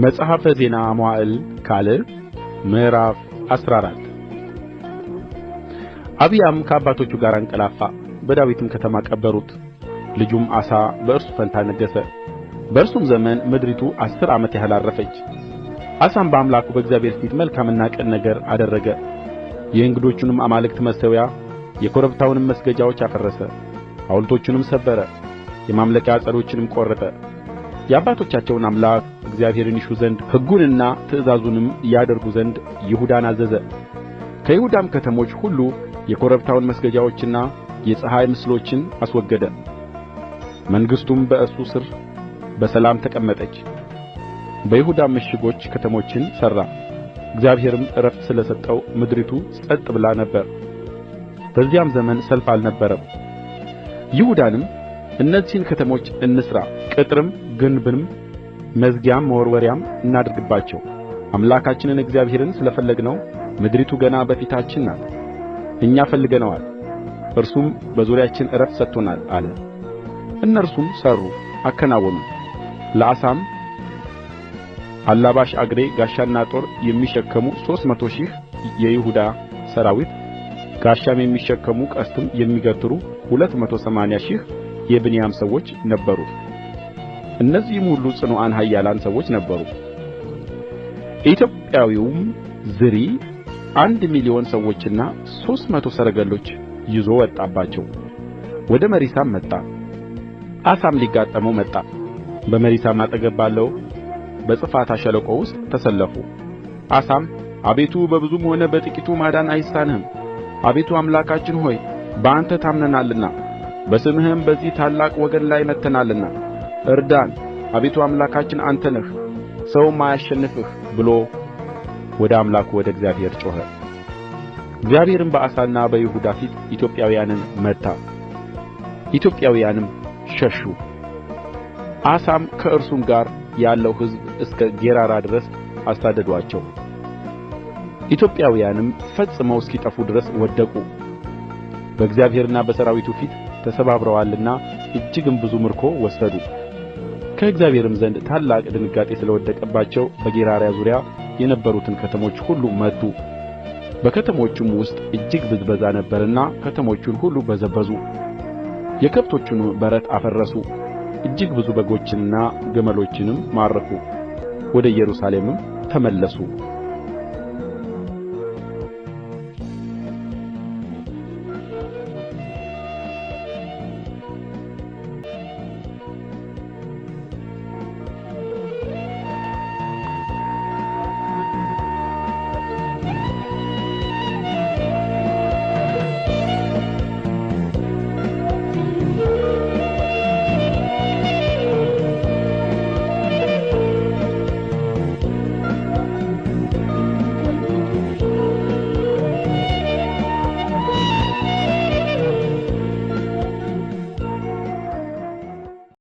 መጽሐፈ ዜና መዋዕል ካልዕ ምዕራፍ 14 አብያም ከአባቶቹ ጋር አንቀላፋ፣ በዳዊትም ከተማ ቀበሩት። ልጁም አሳ በእርሱ ፋንታ ነገሠ። በእርሱም ዘመን ምድሪቱ 10 ዓመት ያህል ዐረፈች። አሳም በአምላኩ በእግዚአብሔር ፊት መልካምና ቅን ነገር አደረገ። የእንግዶቹንም አማልክት መሠዊያ የኮረብታውንም መስገጃዎች አፈረሰ፣ ሐውልቶቹንም ሰበረ፣ የማምለኪያ ዐፀዶቹንም ቈረጠ። የአባቶቻቸውን አምላክ እግዚአብሔርን ይሹ ዘንድ ሕጉንና ትእዛዙንም ያደርጉ ዘንድ ይሁዳን አዘዘ። ከይሁዳም ከተሞች ሁሉ የኮረብታውን መስገጃዎችና የፀሐይ ምስሎችን አስወገደ። መንግሥቱም በእርሱ ሥር በሰላም ተቀመጠች። በይሁዳም ምሽጎች ከተሞችን ሠራ። እግዚአብሔርም ዕረፍት ስለ ሰጠው ምድሪቱ ጸጥ ብላ ነበር። በዚያም ዘመን ሰልፍ አልነበረም። ይሁዳንም እነዚህን ከተሞች እንሥራ፣ ቅጥርም ግንብም መዝጊያም መወርወሪያም እናድርግባቸው፣ አምላካችንን እግዚአብሔርን ስለ ፈለግነው ምድሪቱ ገና በፊታችን ናት፣ እኛ ፈልገነዋል፣ እርሱም በዙሪያችን ዕረፍት ሰጥቶናል አለ። እነርሱም ሠሩ አከናወኑ። ለአሳም አላባሽ አግሬ ጋሻና ጦር የሚሸከሙ 300,000 የይሁዳ ሠራዊት፣ ጋሻም የሚሸከሙ ቀስትም የሚገትሩ 280,000 የብንያም ሰዎች ነበሩት። እነዚህም ሁሉ ጽኑዓን ኃያላን ሰዎች ነበሩ። ኢትዮጵያዊውም ዝሪ 1,000,000 ሰዎችና 300 ሰረገሎች ይዞ ወጣባቸው። ወደ መሪሳም መጣ። አሳም ሊጋጠመው መጣ። በመሪሳም አጠገብ ባለው በጽፋታ ሸለቆ ውስጥ ተሰለፉ። አሳም አቤቱ በብዙም ሆነ በጥቂቱ ማዳን አይሳንህም። አቤቱ አምላካችን ሆይ በአንተ ታምነናልና በስምህም በዚህ ታላቅ ወገን ላይ መጥተናልና እርዳን። አቤቱ አምላካችን አንተ ነህ፣ ሰውም አያሸንፍህ ብሎ ወደ አምላኩ ወደ እግዚአብሔር ጮኸ። እግዚአብሔርም በአሳና በይሁዳ ፊት ኢትዮጵያውያንን መታ፣ ኢትዮጵያውያንም ሸሹ። አሳም ከእርሱም ጋር ያለው ሕዝብ እስከ ጌራራ ድረስ አሳደዱአቸው። ኢትዮጵያውያንም ፈጽመው እስኪጠፉ ድረስ ወደቁ። በእግዚአብሔርና በሠራዊቱ ፊት ተሰባብረዋልና እጅግም ብዙ ምርኮ ወሰዱ። ከእግዚአብሔርም ዘንድ ታላቅ ድንጋጤ ስለ ወደቀባቸው በጌራራ ዙሪያ የነበሩትን ከተሞች ሁሉ መቱ። በከተሞቹም ውስጥ እጅግ ብዝበዛ ነበረና ከተሞቹን ሁሉ በዘበዙ። የከብቶቹን በረት አፈረሱ። እጅግ ብዙ በጎችንና ግመሎችንም ማረኩ። ወደ ኢየሩሳሌምም ተመለሱ።